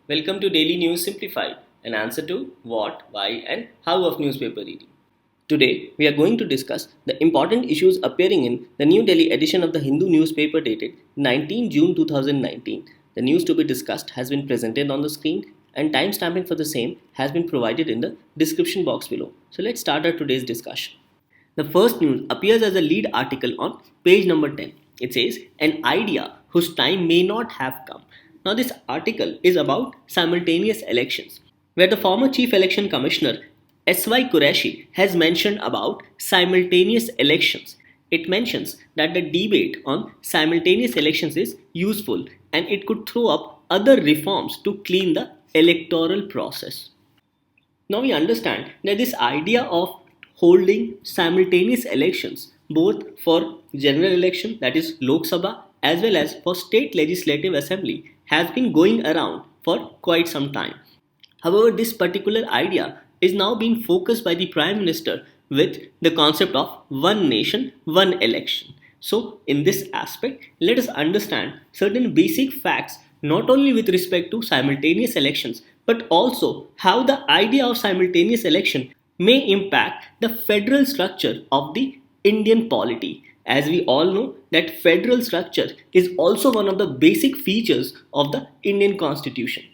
Welcome to Daily News Simplified, an answer to what, why, and how of newspaper reading. Today, we are going to discuss the important issues appearing in the New Delhi edition of the Hindu newspaper dated 19 June 2019. The news to be discussed has been presented on the screen, and timestamping for the same has been provided in the description box below. So, let's start our today's discussion. The first news appears as a lead article on page number 10. It says, an idea whose time may not have come. Now, this article is about simultaneous elections, where the former Chief Election Commissioner S.Y. Qureshi has mentioned about simultaneous elections. It mentions that the debate on simultaneous elections is useful and it could throw up other reforms to clean the electoral process. Now we understand that this idea of holding simultaneous elections both for general election, that is Lok Sabha, as well as for state legislative assembly has been going around for quite some time. However, this particular idea is now being focused by the Prime Minister with the concept of one nation, one election. So, in this aspect, let us understand certain basic facts not only with respect to simultaneous elections but also how the idea of simultaneous election may impact the federal structure of the Indian polity. As we all know that federal structure is also one of the basic features of the Indian Constitution.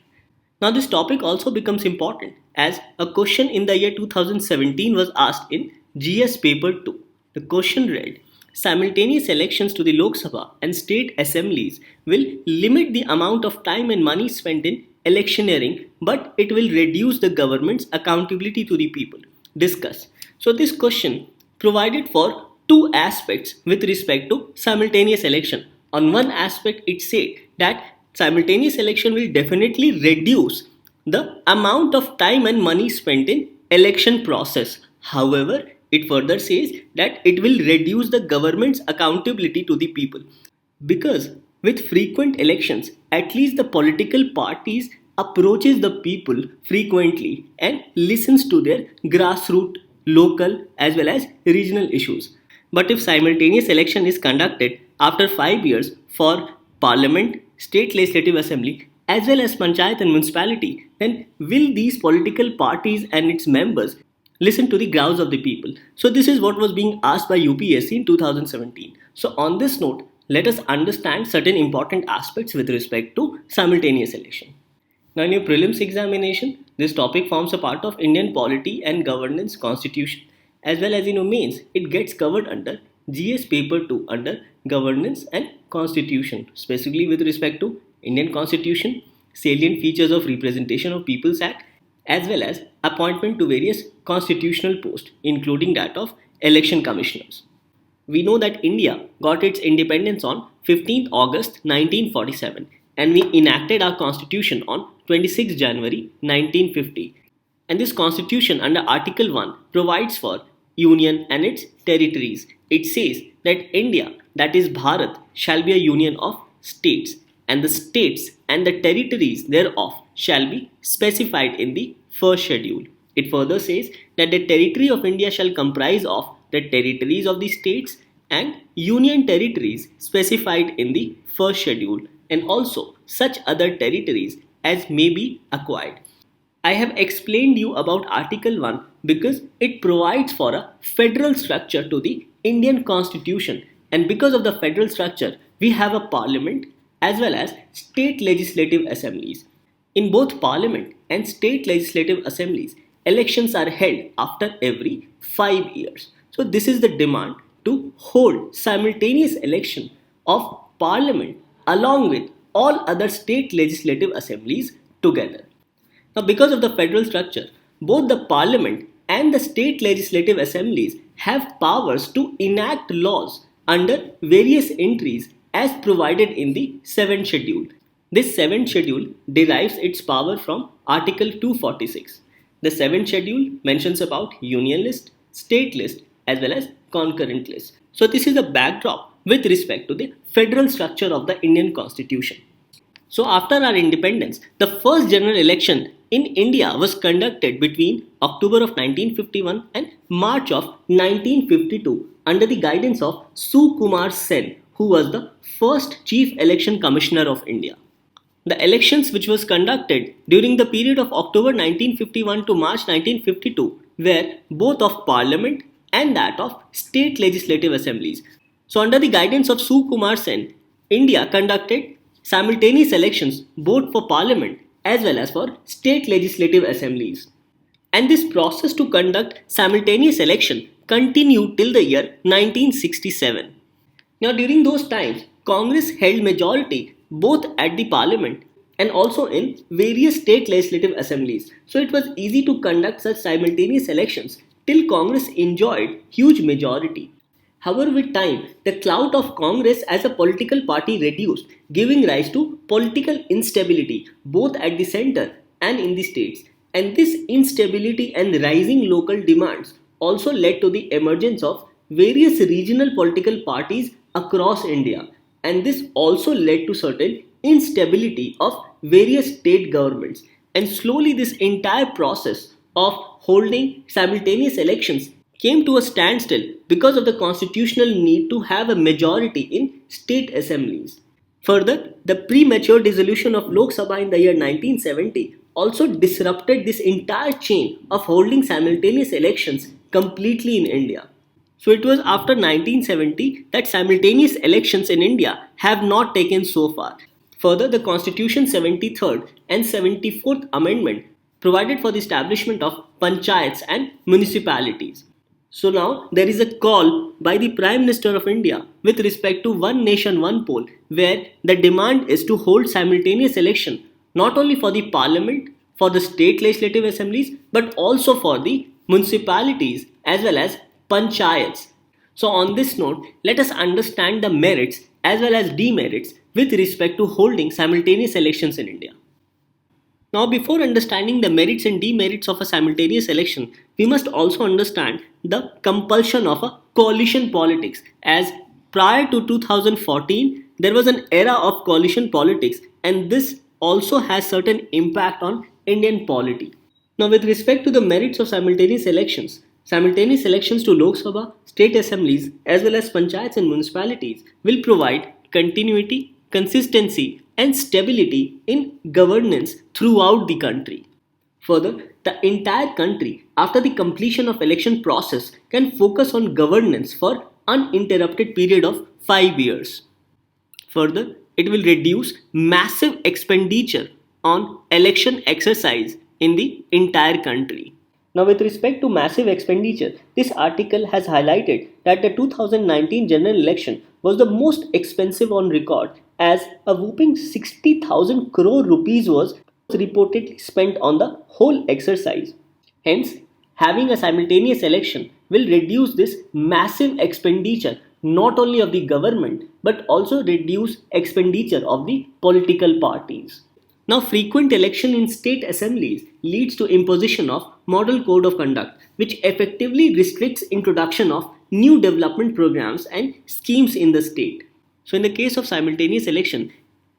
Now this topic also becomes important as a question in the year 2017 was asked in GS paper 2. The question read, simultaneous elections to the Lok Sabha and state assemblies will limit the amount of time and money spent in electioneering, but it will reduce the government's accountability to the people. Discuss. So this question provided for two aspects with respect to simultaneous election. On one aspect, it said that simultaneous election will definitely reduce the amount of time and money spent in election process. However, it further says that it will reduce the government's accountability to the people. Because with frequent elections, at least the political parties approaches the people frequently and listens to their grassroots, local as well as regional issues. But if simultaneous election is conducted after 5 years for parliament, state legislative assembly as well as panchayat and municipality, then will these political parties and its members listen to the grounds of the people? So this is what was being asked by UPSC in 2017. So on this note, let us understand certain important aspects with respect to simultaneous election. Now in your prelims examination, this topic forms a part of Indian polity and governance constitution. As well as in your mains, it gets covered under GS paper 2 under governance and constitution, specifically with respect to Indian constitution, salient features of representation of People's Act, as well as appointment to various constitutional posts, including that of election commissioners. We know that India got its independence on 15th August 1947 and we enacted our constitution on 26 January 1950. And this constitution under Article 1 provides for union and its territories. It says that India, that is Bharat, shall be a union of states and the states and the territories thereof shall be specified in the first schedule. It further says that the territory of India shall comprise of the territories of the states and union territories specified in the first schedule and also such other territories as may be acquired. I have explained you about Article 1 because it provides for a federal structure to the Indian Constitution, and because of the federal structure we have a parliament as well as state legislative assemblies. In both parliament and state legislative assemblies, elections are held after every 5 years. So this is the demand to hold simultaneous election of parliament along with all other state legislative assemblies together. Now, because of the federal structure, both the parliament and the state legislative assemblies have powers to enact laws under various entries as provided in the 7th schedule. This 7th schedule derives its power from Article 246. The 7th schedule mentions about union list, state list as well as concurrent list. So this is a backdrop with respect to the federal structure of the Indian Constitution. So after our independence, the first general election in India was conducted between October of 1951 and March of 1952 under the guidance of Sukumar Sen, who was the first Chief Election Commissioner of India. The elections which was conducted during the period of October 1951 to March 1952 were both of parliament and that of state legislative assemblies. So under the guidance of Sukumar Sen, India conducted simultaneous elections both for parliament as well as for state legislative assemblies. And this process to conduct simultaneous election continued till the year 1967. Now, during those times, Congress held majority both at the parliament and also in various state legislative assemblies. So, it was easy to conduct such simultaneous elections till Congress enjoyed huge majority. However, with time, the clout of Congress as a political party reduced, giving rise to political instability both at the center and in the states. And this instability and rising local demands also led to the emergence of various regional political parties across India. And this also led to certain instability of various state governments. And slowly, this entire process of holding simultaneous elections came to a standstill because of the constitutional need to have a majority in state assemblies. Further, the premature dissolution of Lok Sabha in the year 1970 also disrupted this entire chain of holding simultaneous elections completely in India. So it was after 1970 that simultaneous elections in India have not taken so far. Further, the Constitution 73rd and 74th Amendment provided for the establishment of panchayats and municipalities. So now there is a call by the Prime Minister of India with respect to one nation one poll, where the demand is to hold simultaneous election not only for the parliament, for the state legislative assemblies, but also for the municipalities as well as panchayats. So on this note, let us understand the merits as well as demerits with respect to holding simultaneous elections in India. Now, before understanding the merits and demerits of a simultaneous election, we must also understand the compulsion of a coalition politics, as prior to 2014 there was an era of coalition politics, and this also has certain impact on Indian polity. Now, with respect to the merits of simultaneous elections to Lok Sabha, state assemblies as well as panchayats and municipalities will provide continuity, consistency and stability in governance throughout the country. Further, the entire country after the completion of election process can focus on governance for uninterrupted period of 5 years. Further, it will reduce massive expenditure on election exercise in the entire country. Now, with respect to massive expenditure, this article has highlighted that the 2019 general election was the most expensive on record, as a whopping 60,000 crore rupees was reportedly spent on the whole exercise. Hence, having a simultaneous election will reduce this massive expenditure not only of the government but also reduce expenditure of the political parties. Now, frequent election in state assemblies leads to imposition of model code of conduct, which effectively restricts introduction of new development programs and schemes in the state. So, in the case of simultaneous election,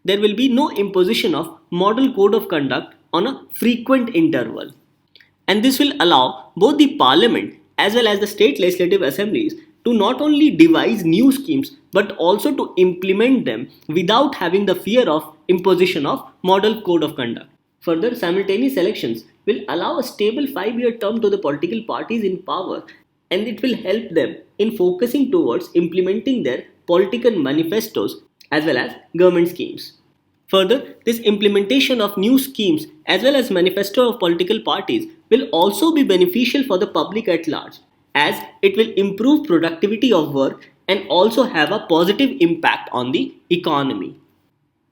there will be no imposition of model code of conduct on a frequent interval. And this will allow both the parliament as well as the state legislative assemblies to not only devise new schemes but also to implement them without having the fear of imposition of model code of conduct. Further, simultaneous elections will allow a stable 5-year term to the political parties in power, and it will help them in focusing towards implementing their political manifestos as well as government schemes. Further, this implementation of new schemes as well as manifesto of political parties will also be beneficial for the public at large, as it will improve productivity of work and also have a positive impact on the economy.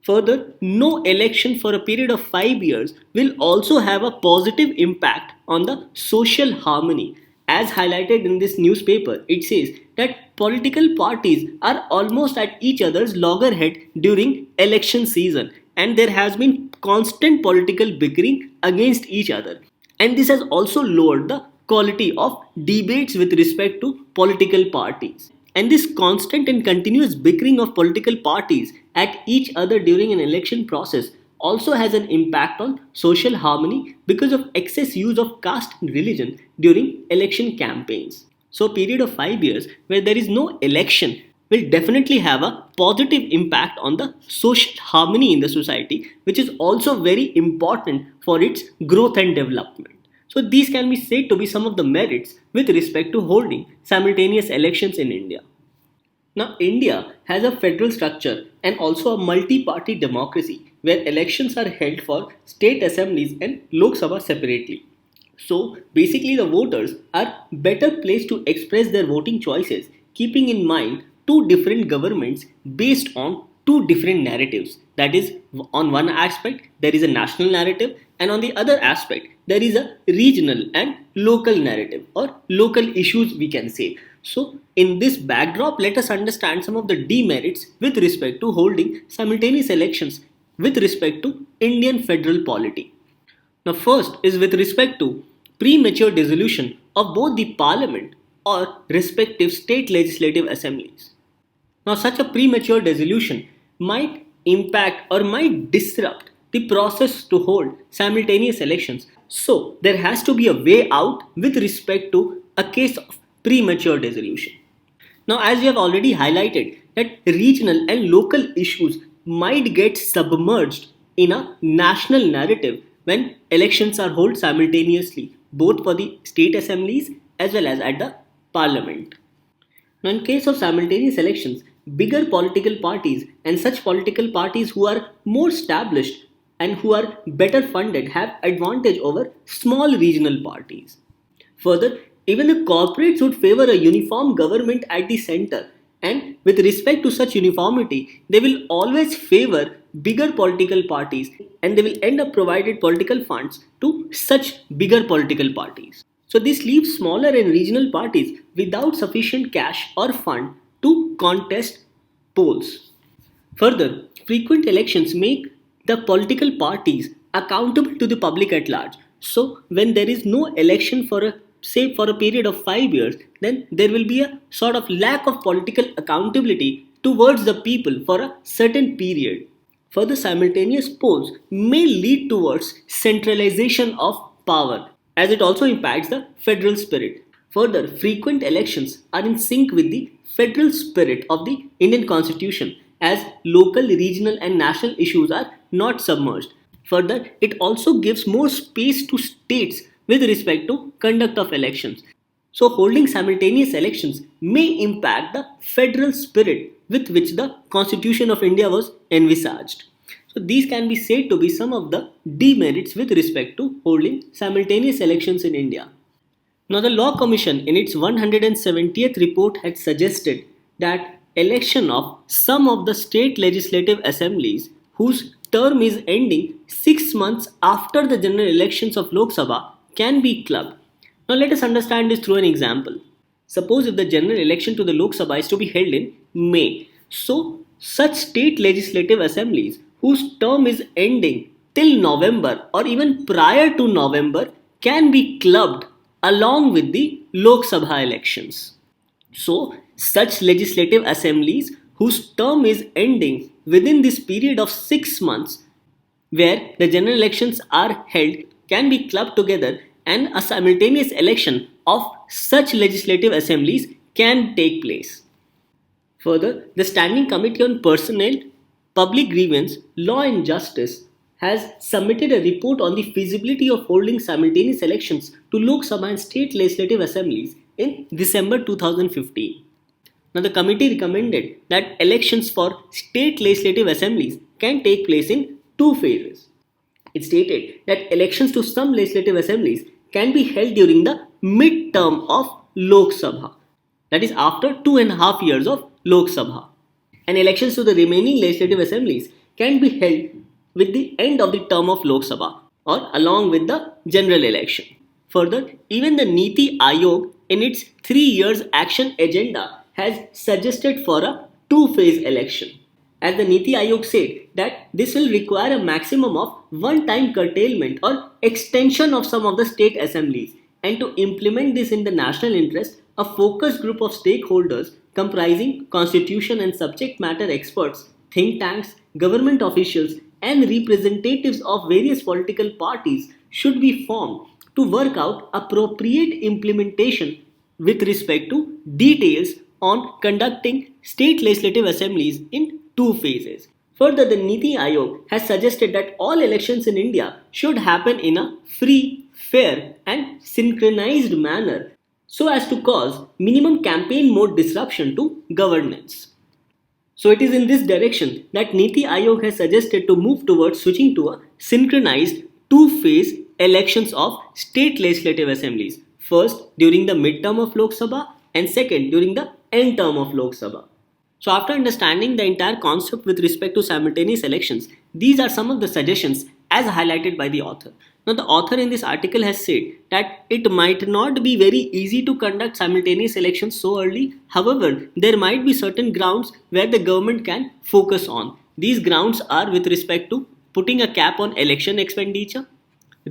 Further, no election for a period of 5 years will also have a positive impact on the social harmony. As highlighted in this newspaper, it says that political parties are almost at each other's loggerhead during election season, and there has been constant political bickering against each other. And this has also lowered the quality of debates with respect to political parties. And this constant and continuous bickering of political parties at each other during an election process also has an impact on social harmony because of excess use of caste and religion during election campaigns. So a period of 5 years where there is no election will definitely have a positive impact on the social harmony in the society, which is also very important for its growth and development. So these can be said to be some of the merits with respect to holding simultaneous elections in India. Now, India has a federal structure and also a multi-party democracy where elections are held for state assemblies and Lok Sabha separately. So, basically, the voters are better placed to express their voting choices, keeping in mind two different governments based on two different narratives. That is, on one aspect, there is a national narrative, and on the other aspect, there is a regional and local narrative or local issues, we can say. So, in this backdrop, let us understand some of the demerits with respect to holding simultaneous elections with respect to Indian federal polity. Now, first is with respect to premature dissolution of both the parliament or respective state legislative assemblies. Now, such a premature dissolution might impact or might disrupt the process to hold simultaneous elections. So, there has to be a way out with respect to a case of premature dissolution. Now, as we have already highlighted, that regional and local issues might get submerged in a national narrative when elections are held simultaneously, both for the state assemblies as well as at the parliament. Now, in case of simultaneous elections, bigger political parties and such political parties who are more established and who are better funded have advantage over small regional parties. Further, even the corporates would favor a uniform government at the center, and with respect to such uniformity, they will always favor bigger political parties and they will end up provided political funds to such bigger political parties. So this leaves smaller and regional parties without sufficient cash or fund to contest polls. Further, frequent elections make the political parties accountable to the public at large. So when there is no election for a say for a period of 5 years, then there will be a sort of lack of political accountability towards the people for a certain period. Further, simultaneous polls may lead towards centralization of power as it also impacts the federal spirit. Further, frequent elections are in sync with the federal spirit of the Indian Constitution as local, regional, and national issues are not submerged. Further, it also gives more space to states with respect to conduct of elections. So, holding simultaneous elections may impact the federal spirit with which the Constitution of India was envisaged. So, these can be said to be some of the demerits with respect to holding simultaneous elections in India. Now, the Law Commission in its 170th report had suggested that election of some of the state legislative assemblies whose term is ending 6 months after the general elections of Lok Sabha can be clubbed. Now, let us understand this through an example. Suppose if the general election to the Lok Sabha is to be held in May, so such state legislative assemblies whose term is ending till November or even prior to November can be clubbed along with the Lok Sabha elections. So, such legislative assemblies whose term is ending within this period of 6 months where the general elections are held can be clubbed together and a simultaneous election of such legislative assemblies can take place. Further, the Standing Committee on Personnel, Public Grievance, Law and Justice has submitted a report on the feasibility of holding simultaneous elections to Lok Sabha and state legislative assemblies in December 2015. Now, the committee recommended that elections for state legislative assemblies can take place in two phases. It stated that elections to some legislative assemblies can be held during the mid-term of Lok Sabha, that is after 2.5 years of Lok Sabha, and elections to the remaining legislative assemblies can be held with the end of the term of Lok Sabha or along with the general election. Further, even the Niti Aayog in its 3 years action agenda has suggested for a two-phase election. As the Niti Aayog said that this will require a maximum of one-time curtailment or extension of some of the state assemblies, and to implement this in the national interest, a focus group of stakeholders comprising constitution and subject matter experts, think tanks, government officials and representatives of various political parties should be formed to work out appropriate implementation with respect to details on conducting state legislative assemblies in two phases. Further, the Niti Aayog has suggested that all elections in India should happen in a free, fair, and synchronized manner so as to cause minimum campaign mode disruption to governance. So it is in this direction that Niti Aayog has suggested to move towards switching to a synchronized two-phase elections of state legislative assemblies. First during the midterm of Lok Sabha and second during the end term of Lok Sabha. So after understanding the entire concept with respect to simultaneous elections, these are some of the suggestions as highlighted by the author. Now the author in this article has said that it might not be very easy to conduct simultaneous elections so early. However, there might be certain grounds where the government can focus on. These grounds are with respect to putting a cap on election expenditure,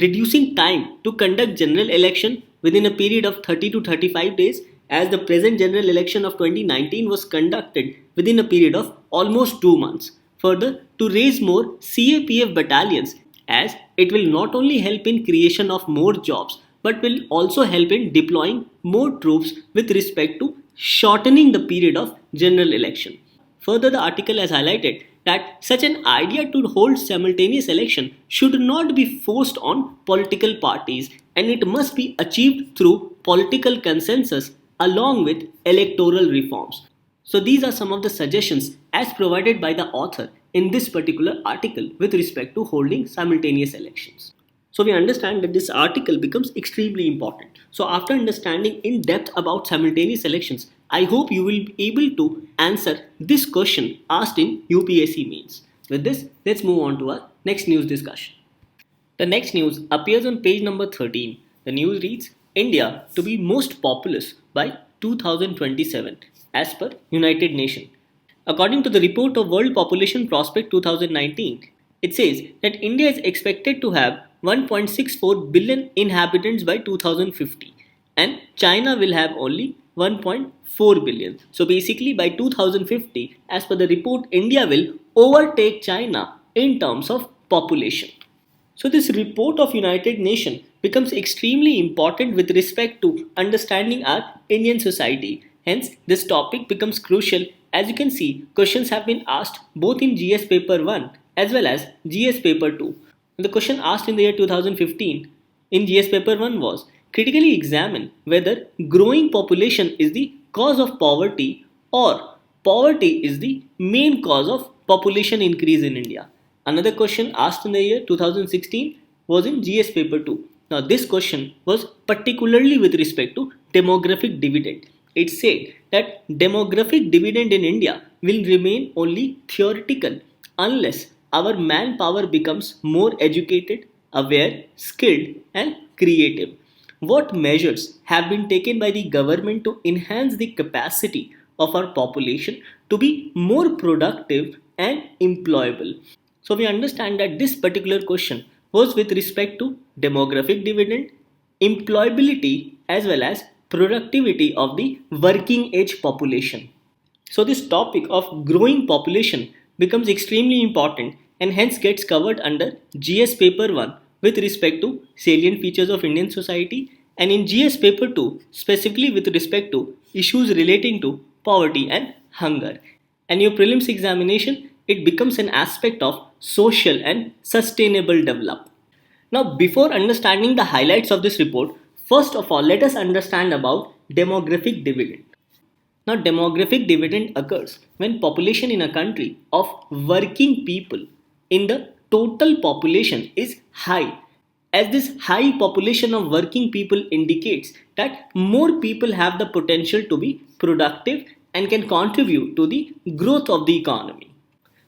reducing time to conduct general election within a period of 30 to 35 days, as the present general election of 2019 was conducted within a period of almost 2 months. Further, to raise more CAPF battalions, as it will not only help in creation of more jobs but will also help in deploying more troops with respect to shortening the period of general election. Further, the article has highlighted that such an idea to hold simultaneous election should not be forced on political parties, and it must be achieved through political consensus along with electoral reforms. So these are some of the suggestions as provided by the author in this particular article with respect to holding simultaneous elections. So we understand that this article becomes extremely important. So after understanding in depth about simultaneous elections, I hope you will be able to answer this question asked in UPSC mains. With this, let's move on to our next news discussion. The next news appears on page number 13. The news reads, India to be most populous by 2027 as per United Nations. According to the report of World Population Prospect 2019, it says that India is expected to have 1.64 billion inhabitants by 2050 and China will have only 1.4 billion. So basically by 2050, as per the report, India will overtake China in terms of population. So this report of United Nations becomes extremely important with respect to understanding our Indian society. Hence, this topic becomes crucial. As you can see, questions have been asked both in GS paper 1 as well as GS paper 2. The question asked in the year 2015 in GS paper 1 was, critically examine whether growing population is the cause of poverty or poverty is the main cause of population increase in India. Another question asked in the year 2016 was in GS paper 2. Now this question was particularly with respect to demographic dividend. It said that demographic dividend in India will remain only theoretical unless our manpower becomes more educated, aware, skilled and creative. What measures have been taken by the government to enhance the capacity of our population to be more productive and employable? So we understand that this particular question was with respect to demographic dividend, employability as well as productivity of the working age population. So this topic of growing population becomes extremely important and hence gets covered under GS paper 1 with respect to salient features of Indian society and in GS paper 2 specifically with respect to issues relating to poverty and hunger. And your prelims examination, it becomes an aspect of social and sustainable development. Now before understanding the highlights of this report, first of all let us understand about demographic dividend. Now demographic dividend occurs when population in a country of working people in the total population is high, as this high population of working people indicates that more people have the potential to be productive and can contribute to the growth of the economy.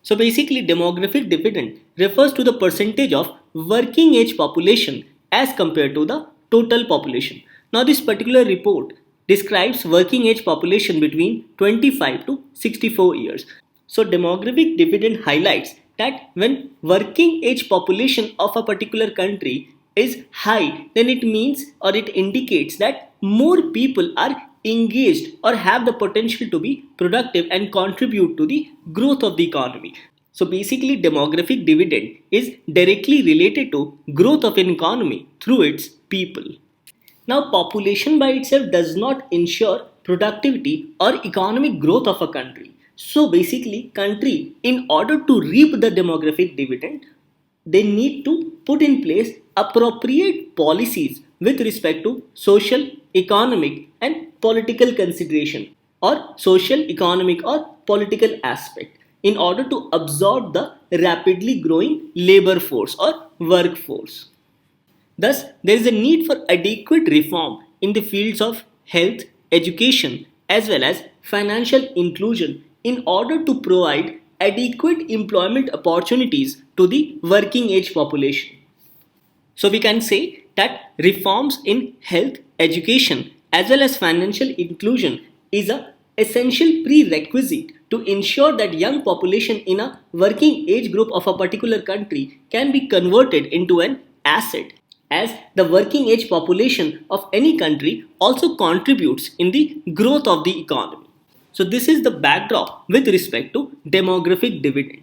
So basically demographic dividend refers to the percentage of working age population as compared to the total population. Now this particular report describes working age population between 25 to 64 years. So demographic dividend highlights that when working age population of a particular country is high, then it means or it indicates that more people are engaged or have the potential to be productive and contribute to the growth of the economy. So basically demographic dividend is directly related to growth of an economy through its people. Now population by itself does not ensure productivity or economic growth of a country. So basically, country, in order to reap the demographic dividend, they need to put in place appropriate policies with respect to social, economic and political consideration, or social, economic or political aspect, in order to absorb the rapidly growing labor force or workforce. Thus, there is a need for adequate reform in the fields of health, education, as well as financial inclusion in order to provide adequate employment opportunities to the working age population. So, we can say that reforms in health, education, as well as financial inclusion is a essential prerequisite to ensure that young population in a working age group of a particular country can be converted into an asset, as the working age population of any country also contributes in the growth of the economy. So this is the backdrop with respect to demographic dividend.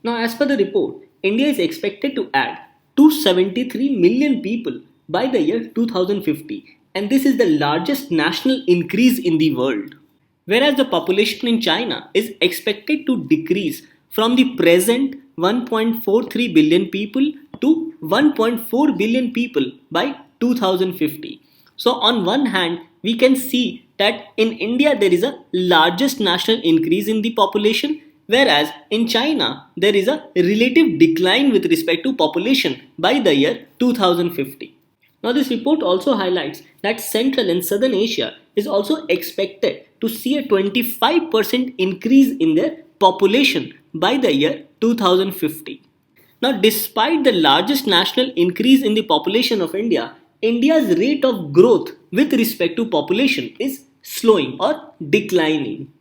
Now, as per the report, India is expected to add 273 million people by the year 2050, and this is the largest national increase in the world. Whereas the population in China is expected to decrease from the present 1.43 billion people to 1.4 billion people by 2050. So, on one hand, we can see that in India there is a largest national increase in the population, whereas in China there is a relative decline with respect to population by the year 2050. Now, this report also highlights that Central and Southern Asia is also expected to see a 25% increase in their population by the year 2050. Now, despite the largest national increase in the population of India, India's rate of growth with respect to population is slowing or declining.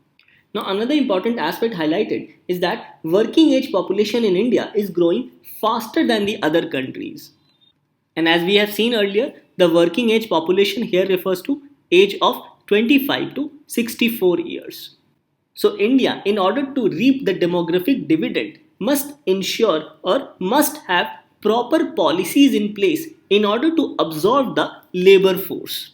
Now, another important aspect highlighted is that working age population in India is growing faster than the other countries. And as we have seen earlier, the working age population here refers to age of 25 to 64 years. So India, in order to reap the demographic dividend, must ensure or must have proper policies in place in order to absorb the labor force.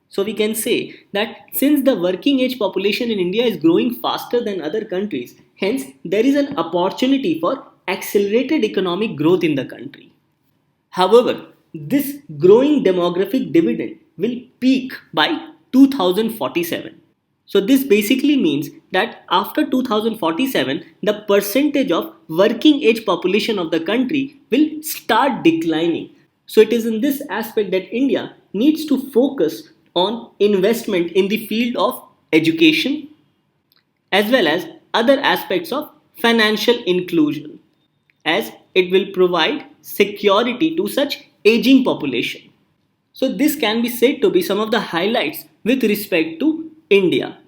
So we can say that since the working age population in India is growing faster than other countries, hence there is an opportunity for accelerated economic growth in the country. However, this growing demographic dividend will peak by 2047. So this basically means that after 2047, the percentage of working age population of the country will start declining. So it is in this aspect that India needs to focus on investment in the field of education as well as other aspects of financial inclusion, as it will provide security to such aging population. So this can be said to be some of the highlights with respect to India.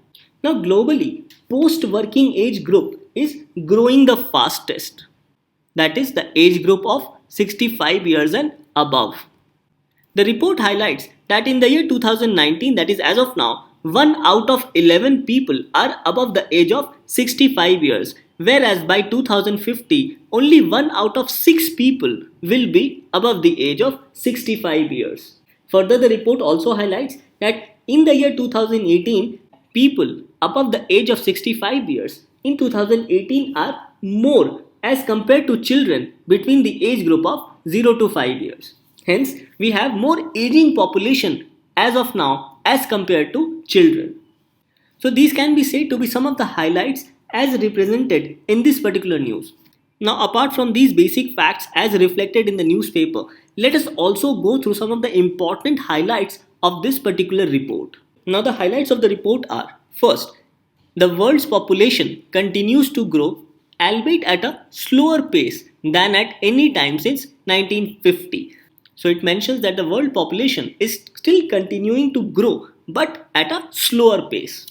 Now globally, post-working age group is growing the fastest. That is the age group of 65 years and above. The report highlights that in the year 2019, that is as of now, 1 out of 11 people are above the age of 65 years, whereas by 2050, only 1 out of 6 people will be above the age of 65 years. Further, the report also highlights that in the year 2018, people above the age of 65 years in 2018 are more as compared to children between the age group of 0 to 5 years. Hence, we have more aging population as of now as compared to children. So these can be said to be some of the highlights as represented in this particular news. Now, apart from these basic facts as reflected in the newspaper, let us also go through some of the important highlights of this particular report. Now, the highlights of the report are: first, the world's population continues to grow, albeit at a slower pace than at any time since 1950. So it mentions that the world population is still continuing to grow, but at a slower pace.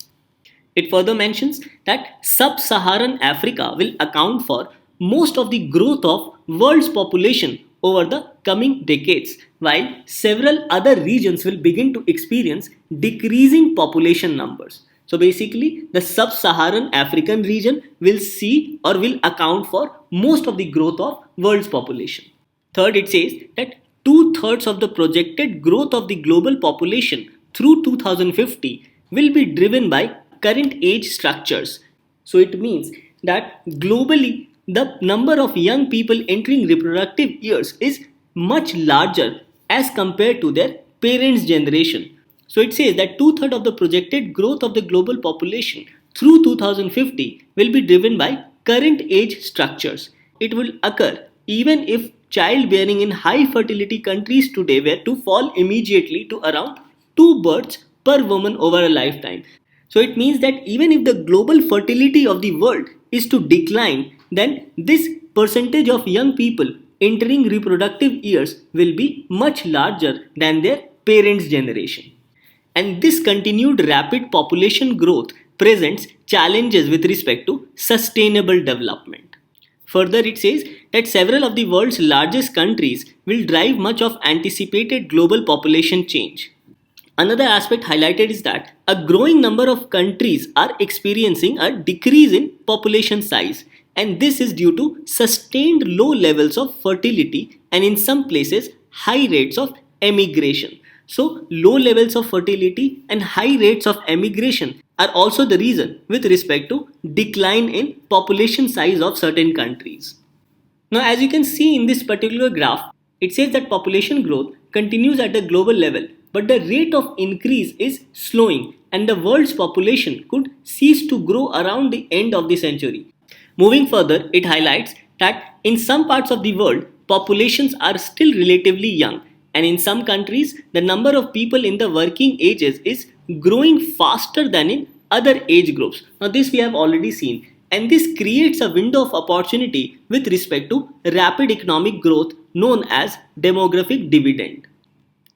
It further mentions that sub-Saharan Africa will account for most of the growth of world's population over the coming decades, while several other regions will begin to experience decreasing population numbers. So basically, the sub-Saharan African region will see or will account for most of the growth of world's population. Third, it says that two-thirds of the projected growth of the global population through 2050 will be driven by current age structures, So it means that globally the number of young people entering reproductive years is much larger as compared to their parents' generation. So it says that two-thirds of the projected growth of the global population through 2050 will be driven by current age structures. It will occur even if childbearing in high fertility countries today were to fall immediately to around 2 births per woman over a lifetime. So it means that even if the global fertility of the world is to decline, then this percentage of young people entering reproductive years will be much larger than their parents' generation. And this continued rapid population growth presents challenges with respect to sustainable development. Further, it says that several of the world's largest countries will drive much of anticipated global population change. Another aspect highlighted is that a growing number of countries are experiencing a decrease in population size, and this is due to sustained low levels of fertility and in some places high rates of emigration. So, low levels of fertility and high rates of emigration are also the reason with respect to decline in population size of certain countries. Now, as you can see in this particular graph, it says that population growth continues at a global level, but the rate of increase is slowing and the world's population could cease to grow around the end of the century. Moving further, it highlights that in some parts of the world, populations are still relatively young, and in some countries, the number of people in the working ages is growing faster than in other age groups. Now, this we have already seen, and this creates a window of opportunity with respect to rapid economic growth known as demographic dividend.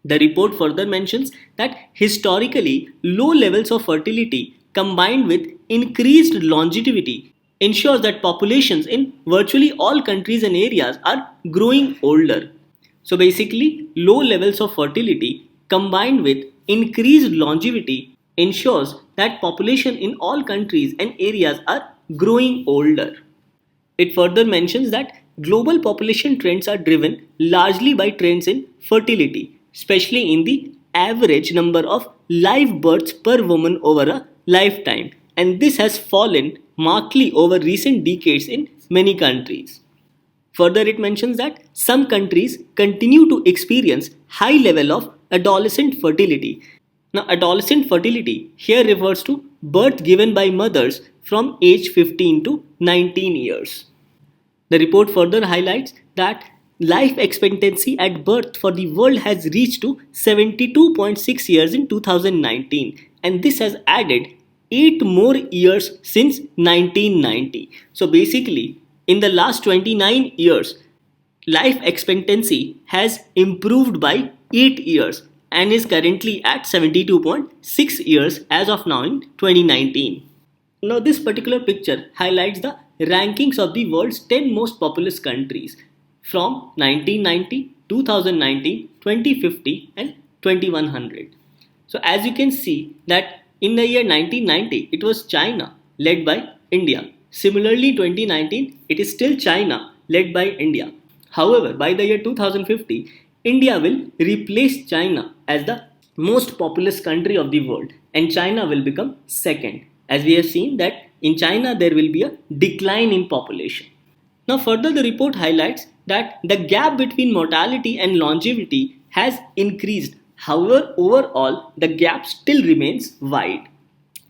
The report further mentions that historically low levels of fertility combined with increased longevity ensures that populations in virtually all countries and areas are growing older. So basically, low levels of fertility combined with increased longevity ensures that population in all countries and areas are growing older. It further mentions that global population trends are driven largely by trends in fertility, especially in the average number of live births per woman over a lifetime, and this has fallen markedly over recent decades in many countries. Further, it mentions that some countries continue to experience high level of adolescent fertility. Now, adolescent fertility here refers to birth given by mothers from age 15 to 19 years. The report further highlights that life expectancy at birth for the world has reached to 72.6 years in 2019, and this has added 8 more years since 1990. So basically, in the last 29 years, life expectancy has improved by 8 years and is currently at 72.6 years as of now in 2019. Now, this particular picture highlights the rankings of the world's 10 most populous countries from 1990, 2019, 2050, and 2100. So, as you can see, that in the year 1990, it was China led by India. Similarly, 2019, it is still China led by India. However, by the year 2050, India will replace China as the most populous country of the world, and China will become second. As we have seen that in China there will be a decline in population. Now further, the report highlights that the gap between mortality and longevity has increased. However, overall the gap still remains wide.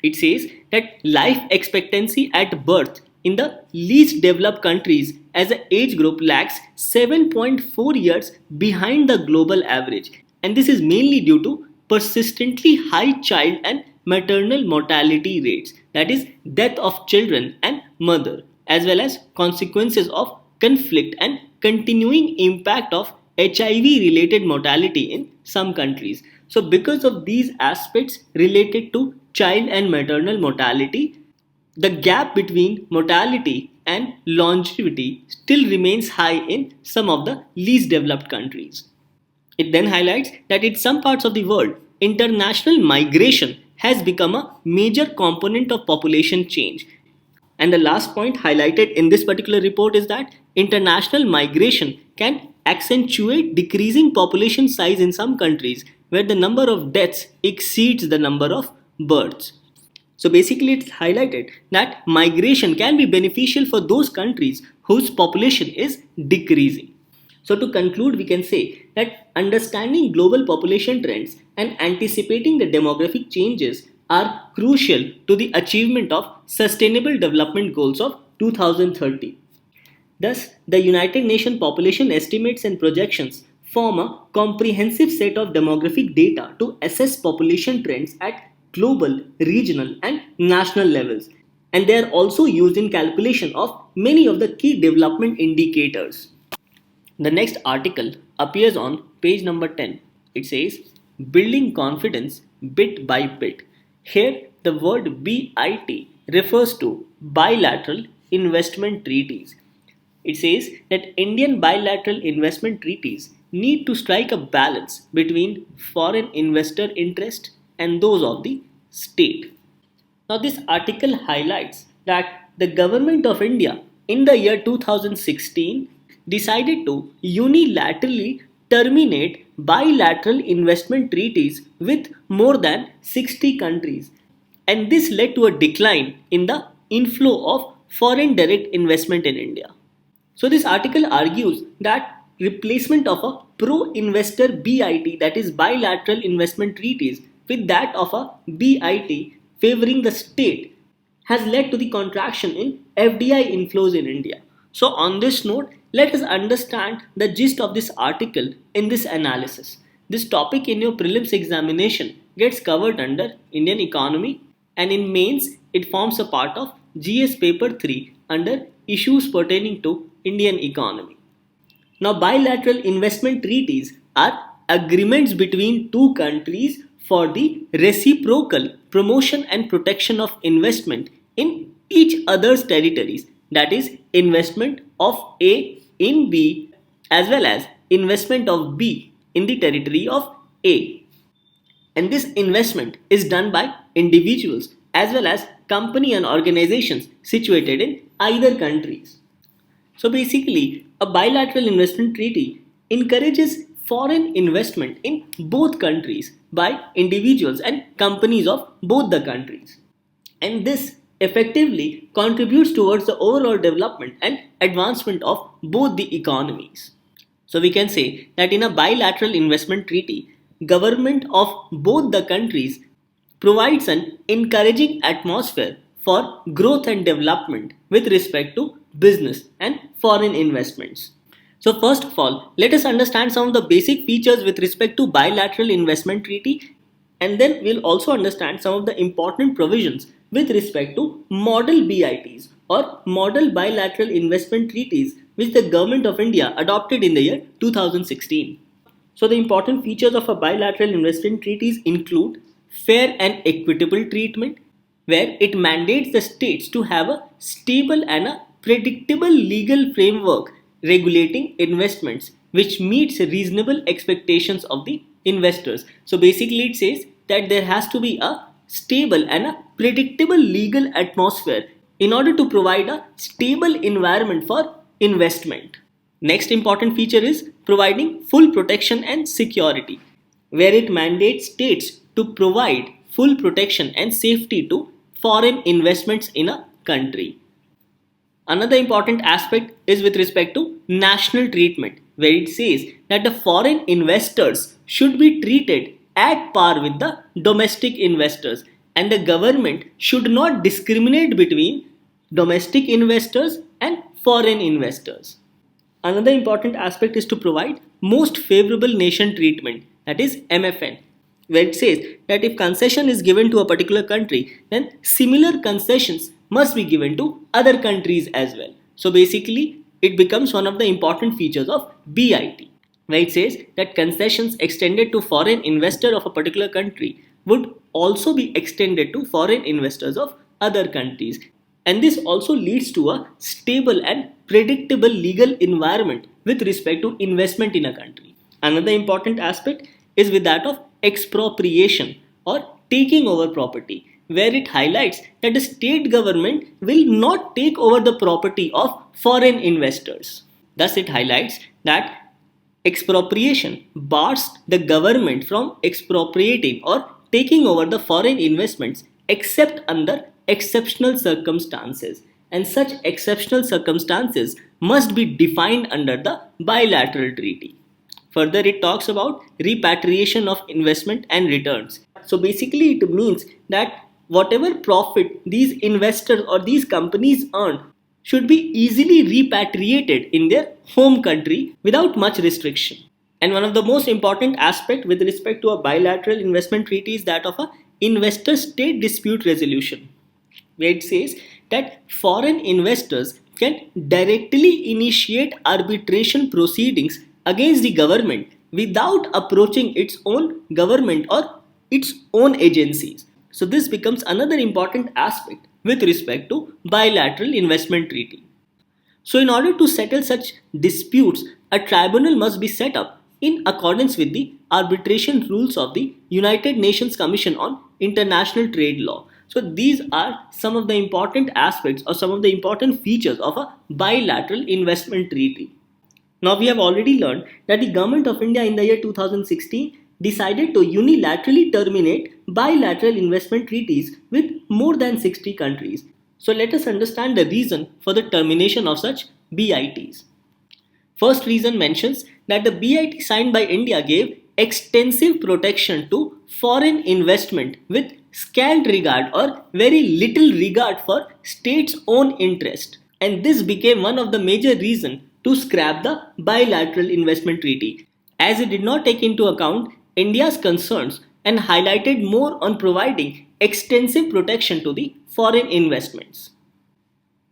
It says that life expectancy at birth in the least developed countries as an age group lags 7.4 years behind the global average, and this is mainly due to persistently high child and maternal mortality rates, that is death of children and mother, as well as consequences of conflict and continuing impact of HIV related mortality in some countries. So because of these aspects related to child and maternal mortality, the gap between mortality and longevity still remains high in some of the least developed countries. It then highlights that in some parts of the world, international migration has become a major component of population change. And the last point highlighted in this particular report is that international migration can accentuate decreasing population size in some countries where the number of deaths exceeds the number of births. So basically it's highlighted that migration can be beneficial for those countries whose population is decreasing. So to conclude, we can say that understanding global population trends and anticipating the demographic changes are crucial to the achievement of Sustainable Development Goals of 2030. Thus, the United Nations population estimates and projections form a comprehensive set of demographic data to assess population trends at global, regional, and national levels. And they are also used in calculation of many of the key development indicators. The next article appears on page number 10. It says, Building Confidence Bit by Bit. Here, the word BIT refers to Bilateral Investment Treaties. It says that Indian bilateral investment treaties need to strike a balance between foreign investor interest and those of the state. Now, this article highlights that the government of India in the year 2016 decided to unilaterally terminate bilateral investment treaties with more than 60 countries, and this led to a decline in the inflow of foreign direct investment in India. So, this article argues that replacement of a pro investor BIT, that is bilateral investment treaties, with that of a BIT favoring the state has led to the contraction in FDI inflows in India. So, on this note, let us understand the gist of this article in this analysis. This topic in your prelims examination gets covered under Indian economy, and in mains it forms a part of GS paper 3 under issues pertaining to Indian economy. Now, bilateral investment treaties are agreements between two countries for the reciprocal promotion and protection of investment in each other's territories, that is, investment of A in B as well as investment of B in the territory of A. And this investment is done by individuals as well as company and organizations situated in either countries. So basically, a bilateral investment treaty encourages foreign investment in both countries by individuals and companies of both the countries. And this effectively contributes towards the overall development and advancement of both the economies. So we can say that in a bilateral investment treaty, government of both the countries provides an encouraging atmosphere for growth and development with respect to business and foreign investments. So first of all, let us understand some of the basic features with respect to bilateral investment treaty, and then we'll also understand some of the important provisions with respect to model BITs or model bilateral investment treaties which the government of India adopted in the year 2016. So the important features of a bilateral investment treaties include fair and equitable treatment, where it mandates the states to have a stable and a predictable legal framework regulating investments which meets reasonable expectations of the investors. So basically it says that there has to be a stable and a predictable legal atmosphere in order to provide a stable environment for investment. Next important feature is providing full protection and security, where it mandates states to provide full protection and safety to foreign investments in a country. Another important aspect is with respect to national treatment, where it says that the foreign investors should be treated at par with the domestic investors, and the government should not discriminate between domestic investors and foreign investors. Another important aspect is to provide most favorable nation treatment, that is MFN, where it says that if concession is given to a particular country, then similar concessions must be given to other countries as well. So basically, it becomes one of the important features of BIT, where it says that concessions extended to foreign investor of a particular country would also be extended to foreign investors of other countries. And this also leads to a stable and predictable legal environment with respect to investment in a country. Another important aspect is with that of expropriation or taking over property, where it highlights that the state government will not take over the property of foreign investors. Thus, it highlights that expropriation bars the government from expropriating or taking over the foreign investments except under exceptional circumstances, and such exceptional circumstances must be defined under the bilateral treaty. Further, it talks about repatriation of investment and returns. So basically, it means that whatever profit these investors or these companies earn should be easily repatriated in their home country without much restriction. And one of the most important aspects with respect to a bilateral investment treaty is that of a investor state dispute resolution, where it says that foreign investors can directly initiate arbitration proceedings against the government without approaching its own government or its own agencies. So this becomes another important aspect with respect to bilateral investment treaty. So in order to settle such disputes, a tribunal must be set up in accordance with the arbitration rules of the United Nations Commission on International Trade Law. So these are some of the important aspects or some of the important features of a bilateral investment treaty. Now we have already learned that the government of India in the year 2016 decided to unilaterally terminate bilateral investment treaties with more than 60 countries. So let us understand the reason for the termination of such BITs. First reason mentions that the BIT signed by India gave extensive protection to foreign investment with scant regard or very little regard for states' own interest. And this became one of the major reasons to scrap the bilateral investment treaty, as it did not take into account India's concerns and highlighted more on providing extensive protection to the foreign investments.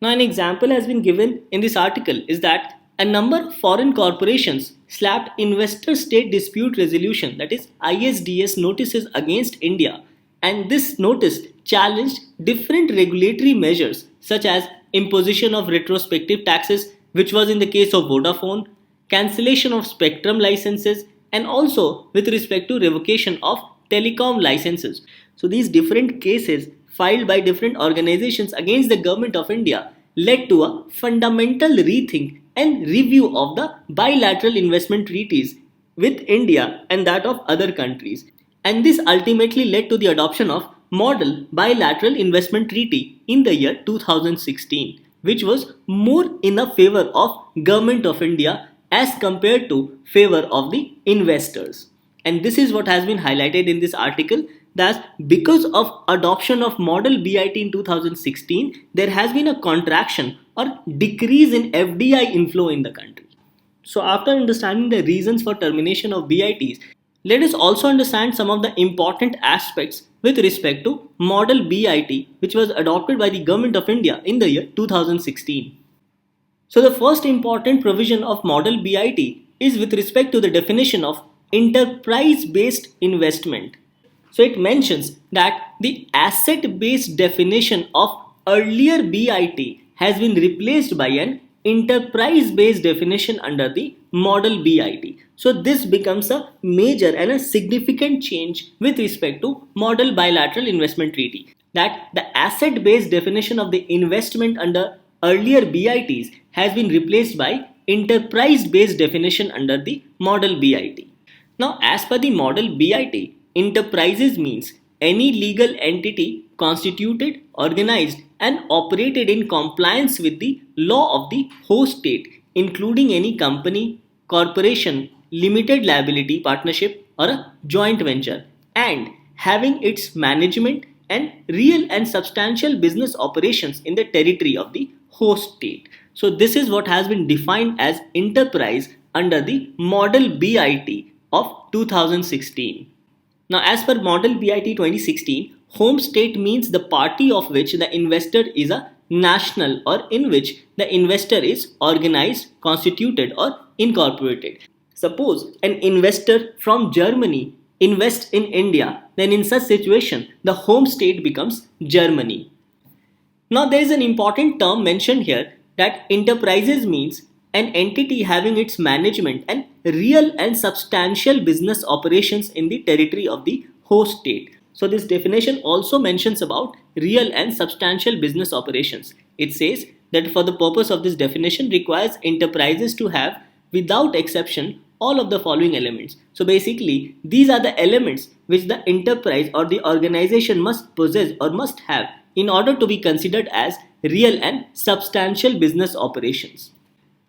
Now, an example has been given in this article is that a number of foreign corporations slapped investor state dispute resolution, that is ISDS, notices against India, and this notice challenged different regulatory measures such as imposition of retrospective taxes, which was in the case of Vodafone, cancellation of spectrum licenses, and also with respect to revocation of telecom licenses. So these different cases filed by different organizations against the government of India led to a fundamental rethink and review of the bilateral investment treaties with India and that of other countries. And this ultimately led to the adoption of Model Bilateral Investment Treaty in the year 2016, which was more in the favor of Government of India as compared to favor of the investors. And this is what has been highlighted in this article, that because of adoption of Model BIT in 2016, there has been a contraction or decrease in FDI inflow in the country. So after understanding the reasons for termination of BITs, let us also understand some of the important aspects with respect to Model BIT, which was adopted by the Government of India in the year 2016. So the first important provision of Model BIT is with respect to the definition of enterprise-based investment. So it mentions that the asset-based definition of earlier BIT has been replaced by an enterprise-based definition under the Model BIT. So this becomes a major and a significant change with respect to Model Bilateral Investment Treaty. That the asset-based definition of the investment under earlier BITs has been replaced by enterprise-based definition under the Model BIT. Now, as per the Model BIT, enterprises means any legal entity constituted, organized, and operated in compliance with the law of the host state, including any company, corporation, limited liability partnership, or a joint venture, and having its management and real and substantial business operations in the territory of the host state. So, this is what has been defined as enterprise under the Model BIT of 2016. Now, as per Model BIT 2016, home state means the party of which the investor is a national or in which the investor is organized, constituted, or incorporated. Suppose an investor from Germany invests in India, then in such situation, the home state becomes Germany. Now, there is an important term mentioned here, that enterprises means an entity having its management and real and substantial business operations in the territory of the host state. So this definition also mentions about real and substantial business operations. It says that for the purpose of this definition requires enterprises to have, without exception, all of the following elements. So basically, these are the elements which the enterprise or the organization must possess or must have in order to be considered as real and substantial business operations.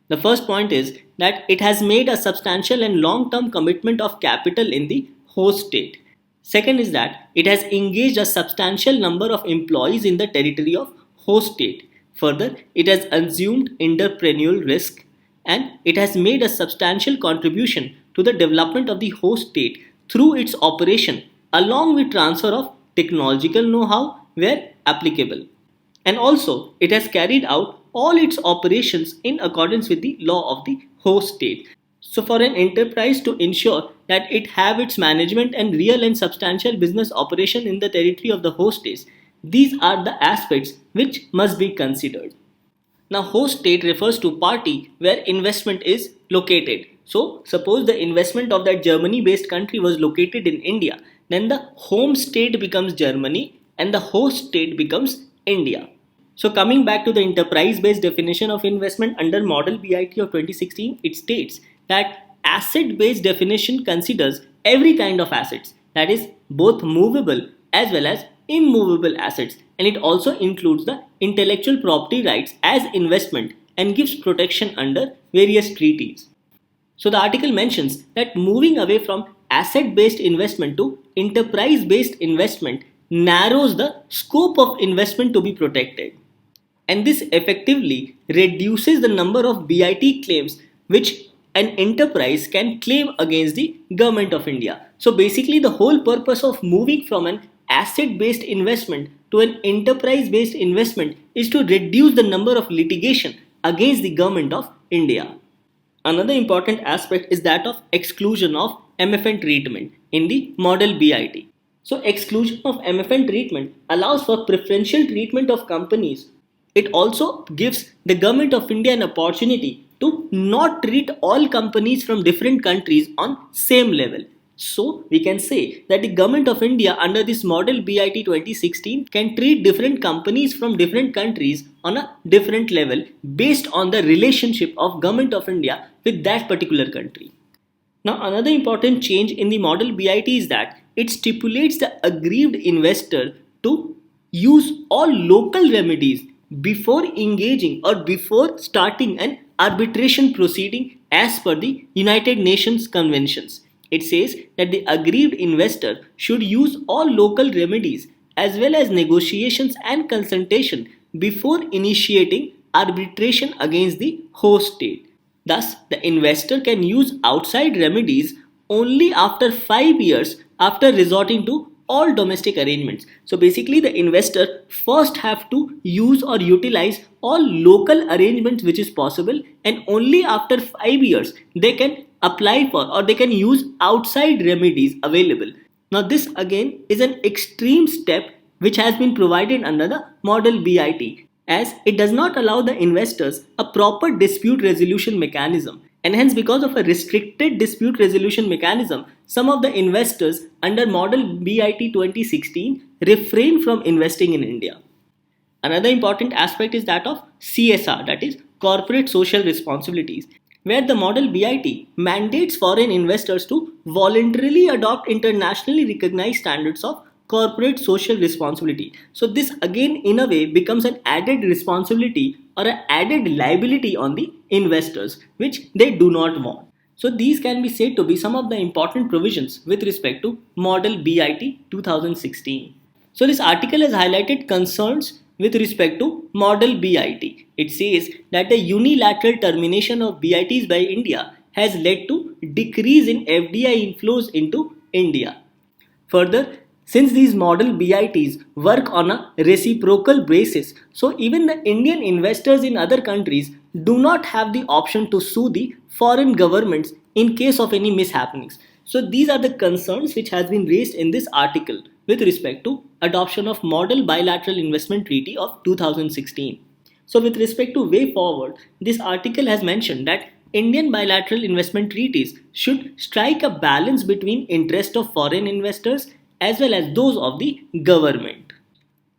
The first point is that it has made a substantial and long-term commitment of capital in the host state. Second is that it has engaged a substantial number of employees in the territory of host state. Further, it has assumed entrepreneurial risk and it has made a substantial contribution to the development of the host state through its operation along with transfer of technological know-how where applicable. And also, it has carried out all its operations in accordance with the law of the host state. So, for an enterprise to ensure that it have its management and real and substantial business operation in the territory of the host state, these are the aspects which must be considered. Now, host state refers to party where investment is located. So, suppose the investment of that Germany-based country was located in India, then the home state becomes Germany and the host state becomes India. So, coming back to the enterprise-based definition of investment under Model BIT of 2016, it states that asset-based definition considers every kind of assets, that is both movable as well as immovable assets, and it also includes the intellectual property rights as investment and gives protection under various treaties. So the article mentions that moving away from asset-based investment to enterprise-based investment narrows the scope of investment to be protected. And this effectively reduces the number of BIT claims which an enterprise can claim against the government of India. So basically the whole purpose of moving from an asset-based investment to an enterprise-based investment is to reduce the number of litigation against the government of India. Another important aspect is that of exclusion of MFN treatment in the model BIT. So exclusion of MFN treatment allows for preferential treatment of companies. It also gives the government of India an opportunity to not treat all companies from different countries on same level. So we can say that the government of India under this model BIT 2016 can treat different companies from different countries on a different level based on the relationship of government of India with that particular country. Now another important change in the model BIT is that it stipulates the aggrieved investor to use all local remedies before engaging or before starting an arbitration proceeding as per the United Nations conventions. It says that the aggrieved investor should use all local remedies as well as negotiations and consultation before initiating arbitration against the host state. Thus, the investor can use outside remedies only after 5 years after resorting to all domestic arrangements. So basically the investor first have to use or utilize all local arrangements which is possible, and only after 5 years they can apply for or they can use outside remedies available. Now this again is an extreme step which has been provided under the model BIT, as it does not allow the investors a proper dispute resolution mechanism, and hence because of a restricted dispute resolution mechanism, some of the investors under model BIT 2016 refrain from investing in India. Another important aspect is that of CSR, that is corporate social responsibilities, where the model BIT mandates foreign investors to voluntarily adopt internationally recognized standards of corporate social responsibility. So this again in a way becomes an added responsibility or an added liability on the investors which they do not want. So these can be said to be some of the important provisions with respect to model BIT 2016. So this article has highlighted concerns with respect to model BIT. It says that the unilateral termination of BITs by India has led to decrease in FDI inflows into India. Further, since these model BITs work on a reciprocal basis, so even the Indian investors in other countries do not have the option to sue the foreign governments in case of any mishappenings. So these are the concerns which has been raised in this article with respect to adoption of Model Bilateral Investment Treaty of 2016. So with respect to way forward, this article has mentioned that Indian bilateral investment treaties should strike a balance between interest of foreign investors as well as those of the government.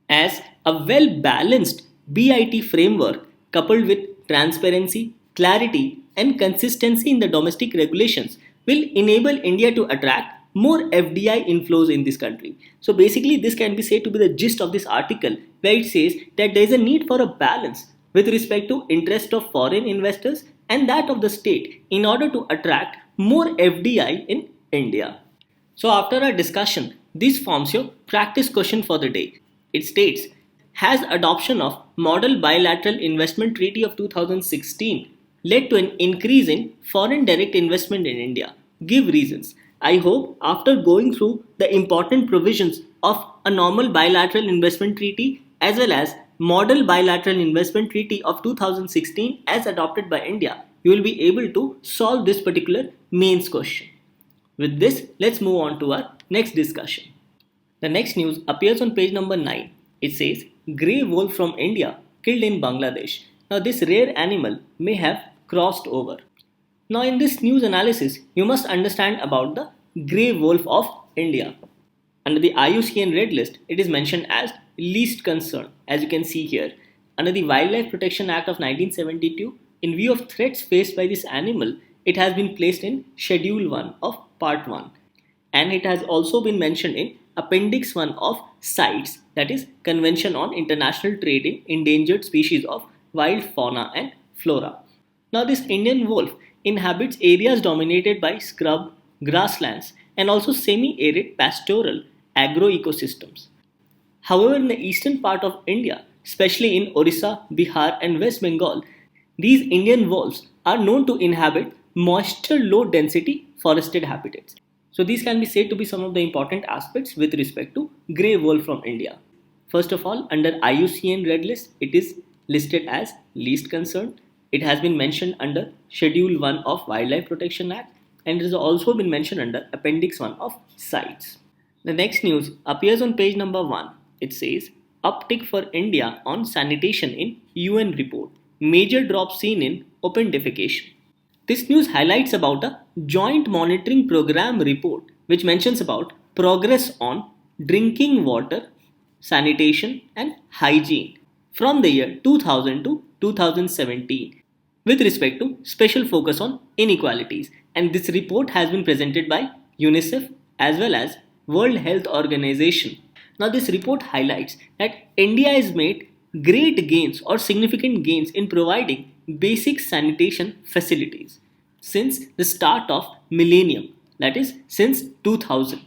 As a well-balanced BIT framework coupled with transparency, clarity and consistency in the domestic regulations will enable India to attract more FDI inflows in this country. So basically, this can be said to be the gist of this article, where it says that there is a need for a balance with respect to interest of foreign investors and that of the state in order to attract more FDI in India. So after our discussion, this forms your practice question for the day. It states, has adoption of Model Bilateral Investment Treaty of 2016 led to an increase in foreign direct investment in India? Give reasons. I hope after going through the important provisions of a normal bilateral investment treaty as well as Model Bilateral Investment Treaty of 2016 as adopted by India, you will be able to solve this particular mains question. With this, let's move on to our next discussion. The next news appears on page number 9. It says, Grey wolf from India killed in Bangladesh. Now, this rare animal may have crossed over. Now, in this news analysis, you must understand about the grey wolf of India. Under the IUCN Red List, it is mentioned as least concern, as you can see here. Under the Wildlife Protection Act of 1972, in view of threats faced by this animal, it has been placed in Schedule 1 of Part 1. And it has also been mentioned in Appendix 1 of CITES, that is Convention on International Trade in Endangered Species of Wild Fauna and Flora. Now, this Indian wolf inhabits areas dominated by scrub, grasslands, and also semi-arid pastoral agro-ecosystems. However, in the eastern part of India, especially in Orissa, Bihar, and West Bengal, these Indian wolves are known to inhabit moisture low density forested habitats. So these can be said to be some of the important aspects with respect to grey wolf from India. First of all, under IUCN Red List, it is listed as least concern. It has been mentioned under Schedule 1 of Wildlife Protection Act, and it has also been mentioned under Appendix 1 of CITES. The next news appears on page number 1. It says, uptick for India on sanitation in UN report. Major drop seen in open defecation. This news highlights about a joint monitoring program report which mentions about progress on drinking water, sanitation and hygiene from the year 2000 to 2017 with respect to special focus on inequalities, and this report has been presented by UNICEF as well as World Health Organization. Now this report highlights that India has made great gains or significant gains in providing basic sanitation facilities since the start of millennium, that is since 2000,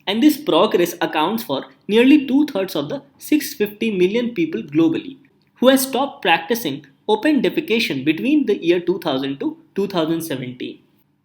and this progress accounts for nearly two-thirds of the 650 million people globally who have stopped practicing open defecation between the year 2000 to 2017.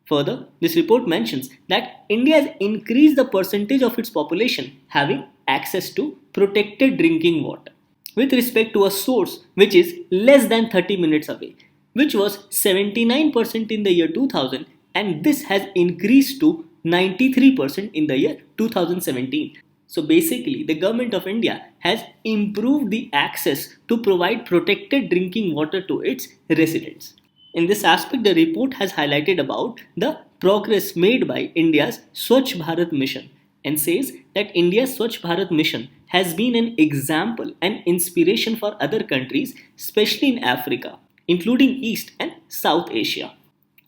Further, this report mentions that India has increased the percentage of its population having access to protected drinking water with respect to a source which is less than 30 minutes away, which was 79% in the year 2000, and this has increased to 93% in the year 2017. So basically, the government of India has improved the access to provide protected drinking water to its residents. In this aspect, the report has highlighted about the progress made by India's Swachh Bharat mission and says that India's Swachh Bharat mission has been an example and inspiration for other countries, especially in Africa, including East and South Asia.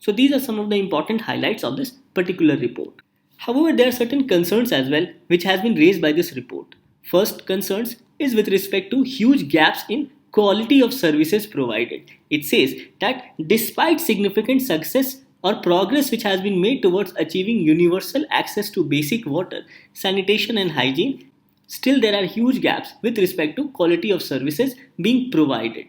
So these are some of the important highlights of this particular report. However, there are certain concerns as well which has been raised by this report. First concerns is with respect to huge gaps in quality of services provided. It says that despite significant success or progress which has been made towards achieving universal access to basic water, sanitation and hygiene, still there are huge gaps with respect to quality of services being provided.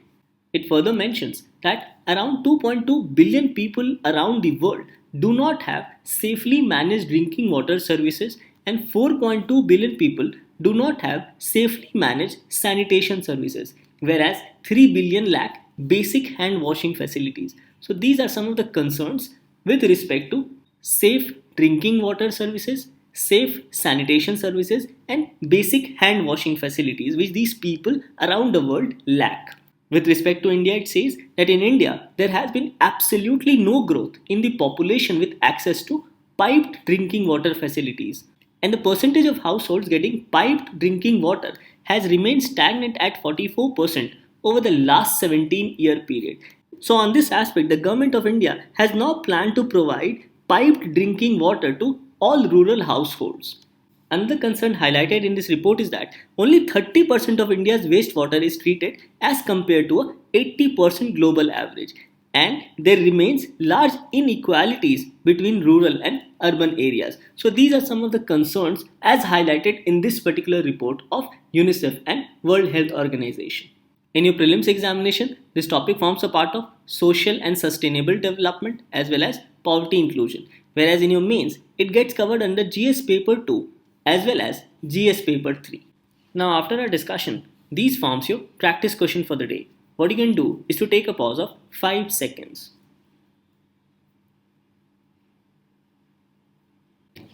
It further mentions that around 2.2 billion people around the world do not have safely managed drinking water services and 4.2 billion people do not have safely managed sanitation services, whereas 3 billion lack basic hand washing facilities. So these are some of the concerns with respect to safe drinking water services, safe sanitation services and basic hand washing facilities which these people around the world lack. With respect to India, it says that in India, there has been absolutely no growth in the population with access to piped drinking water facilities. And the percentage of households getting piped drinking water has remained stagnant at 44% over the last 17-year period. So on this aspect, the government of India has now planned to provide piped drinking water to all rural households. Another concern highlighted in this report is that only 30% of India's wastewater is treated as compared to a 80% global average, and there remains large inequalities between rural and urban areas. So these are some of the concerns as highlighted in this particular report of UNICEF and World Health Organization. In your prelims examination, this topic forms a part of social and sustainable development as well as poverty inclusion, whereas in your mains, it gets covered under GS paper 2 as well as GS paper 3. Now after our discussion, these forms your practice question for the day. What you can do is to take a pause of 5 seconds.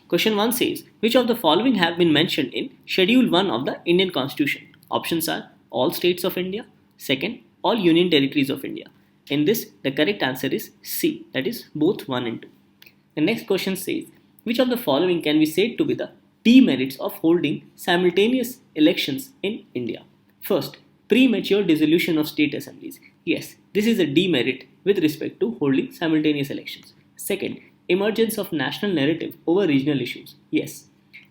Question 1 says, which of the following have been mentioned in Schedule 1 of the Indian Constitution? Options are all states of India, second, all union territories of India. In this, the correct answer is C, that is both 1 and 2. The next question says, which of the following can be said to be the demerits of holding simultaneous elections in India? First, premature dissolution of state assemblies. Yes, this is a demerit with respect to holding simultaneous elections. Second, emergence of national narrative over regional issues. Yes.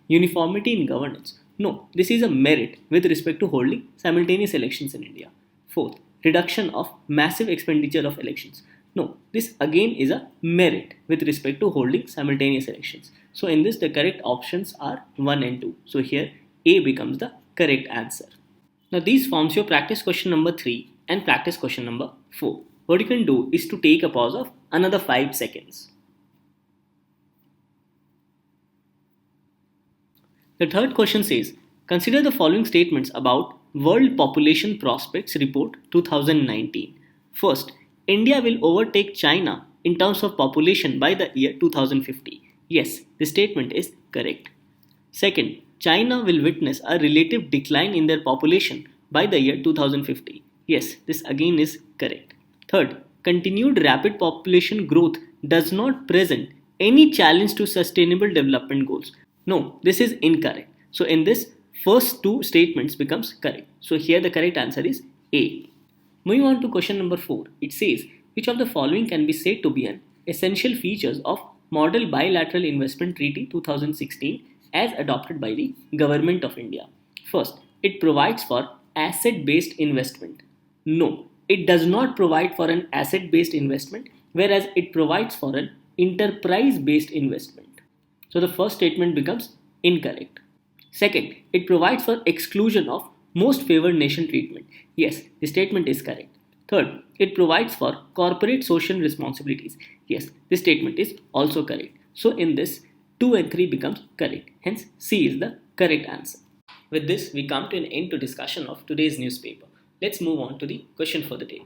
Uniformity in governance. No, this is a merit with respect to holding simultaneous elections in India. Fourth, reduction of massive expenditure of elections. No, this again is a merit with respect to holding simultaneous elections. So in this, the correct options are 1 and 2. So here A becomes the correct answer. Now these forms your practice question number 3 and practice question number 4. What you can do is to take a pause of another 5 seconds. The third question says, consider the following statements about World Population Prospects Report 2019. First, India will overtake China in terms of population by the year 2050. Yes, this statement is correct. Second, China will witness a relative decline in their population by the year 2050. Yes, this again is correct. Third, continued rapid population growth does not present any challenge to sustainable development goals. No, this is incorrect. So in this, first two statements becomes correct. So here the correct answer is A. Moving on to question number 4. It says, which of the following can be said to be an essential features of Model Bilateral Investment Treaty 2016 as adopted by the Government of India? First, it provides for asset-based investment. No, it does not provide for an asset-based investment, whereas it provides for an enterprise-based investment. So the first statement becomes incorrect. Second, it provides for exclusion of most favored nation treatment. Yes, the statement is correct. Third, it provides for corporate social responsibilities. Yes, this statement is also correct. So in this, 2 and 3 becomes correct. Hence, C is the correct answer. With this, we come to an end to discussion of today's newspaper. Let's move on to the question for the day.